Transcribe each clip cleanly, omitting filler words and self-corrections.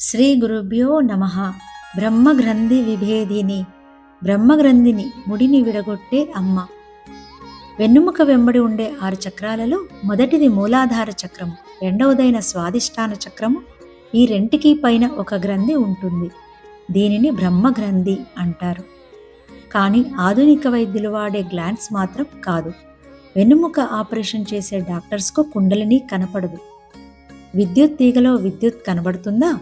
శ్రీ గురుభ్యో నమః. బ్రహ్మగ్రంథి విభేదిని, బ్రహ్మగ్రంథిని ముడిని విడగొట్టే అమ్మ. వెన్నుముక వెంబడి ఉండే 6 చక్రాలలో మొదటిది మూలాధార చక్రము, రెండవదైన స్వాదిష్టాన చక్రము. ఈ రెంటికి పైన ఒక గ్రంథి ఉంటుంది. దీనిని బ్రహ్మగ్రంథి అంటారు. కానీ ఆధునిక వైద్యులు వాడే గ్లాండ్స్ మాత్రం కాదు. వెన్నుముక ఆపరేషన్ చేసే డాక్టర్స్కు కుండలిని కనపడదు. విద్యుత్ తీగలో విద్యుత్ కనబడుతుందా?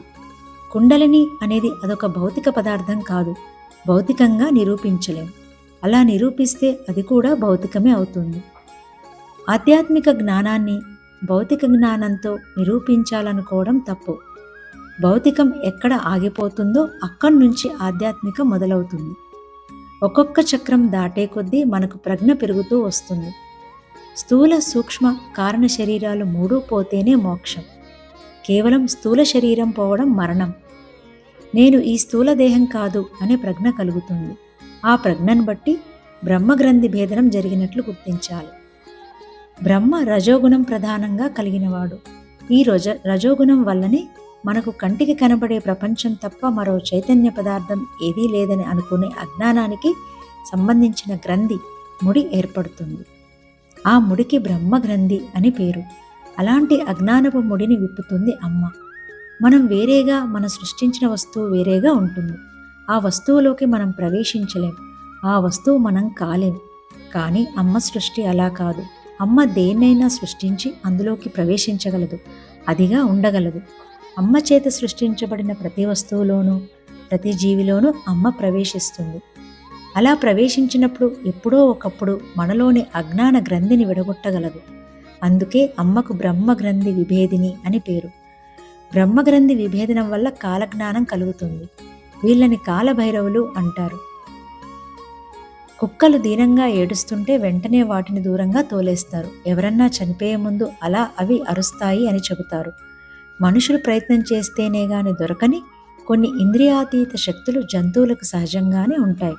కుండలిని అనేది అదొక భౌతిక పదార్థం కాదు. భౌతికంగా నిరూపించలేం. అలా నిరూపిస్తే అది కూడా భౌతికమే అవుతుంది. ఆధ్యాత్మిక జ్ఞానాన్ని భౌతిక జ్ఞానంతో నిరూపించాలనుకోవడం తప్పు. భౌతికం ఎక్కడ ఆగిపోతుందో అక్కడి నుంచి ఆధ్యాత్మికం మొదలవుతుంది. ఒక్కొక్క చక్రం దాటే కొద్దీ మనకు ప్రజ్ఞ పెరుగుతూ వస్తుంది. స్థూల సూక్ష్మ కారణ శరీరాలు మూడూ పోతేనే మోక్షం. కేవలం స్థూల శరీరం పోవడం మరణం. నేను ఈ స్థూల దేహం కాదు అనే ప్రజ్ఞ కలుగుతుంది. ఆ ప్రజ్ఞను బట్టి బ్రహ్మగ్రంథి భేదనం జరిగినట్లు గుర్తించాలి. బ్రహ్మ రజోగుణం ప్రధానంగా కలిగినవాడు. ఈ రజోగుణం వల్లనే మనకు కంటికి కనబడే ప్రపంచం తప్ప మరో చైతన్య పదార్థం ఏదీ లేదని అనుకునే అజ్ఞానానికి సంబంధించిన గ్రంథి ముడి ఏర్పడుతుంది. ఆ ముడికి బ్రహ్మగ్రంథి అని పేరు. అలాంటి అజ్ఞానపు ముడిని విప్పుతుంది అమ్మ. మనం వేరేగా, మన సృష్టించిన వస్తువు వేరేగా ఉంటుంది. ఆ వస్తువులోకి మనం ప్రవేశించలేం. ఆ వస్తువు మనం కాలేం. కానీ అమ్మ సృష్టి అలా కాదు. అమ్మ దేన్నైనా సృష్టించి అందులోకి ప్రవేశించగలదు, అదిగా ఉండగలదు. అమ్మ చేత సృష్టించబడిన ప్రతి వస్తువులోనూ, ప్రతి జీవిలోనూ అమ్మ ప్రవేశిస్తుంది. అలా ప్రవేశించినప్పుడు ఎప్పుడో ఒకప్పుడు మనలోని అజ్ఞాన గ్రంథిని విడగొట్టగలదు. అందుకే అమ్మకు బ్రహ్మగ్రంథి విభేదిని అని పేరు. బ్రహ్మగ్రంథి విభేదనం వల్ల కాలజ్ఞానం కలుగుతుంది. వీళ్ళని కాలభైరవులు అంటారు. కుక్కలు దీనంగా ఏడుస్తుంటే వెంటనే వాటిని దూరంగా తోలేస్తారు. ఎవరన్నా చనిపోయే ముందు అలా అవి అరుస్తాయి అని చెబుతారు. మనుషులు ప్రయత్నం చేస్తేనే గాని దొరకని కొన్ని ఇంద్రియాతీత శక్తులు జంతువులకు సహజంగానే ఉంటాయి.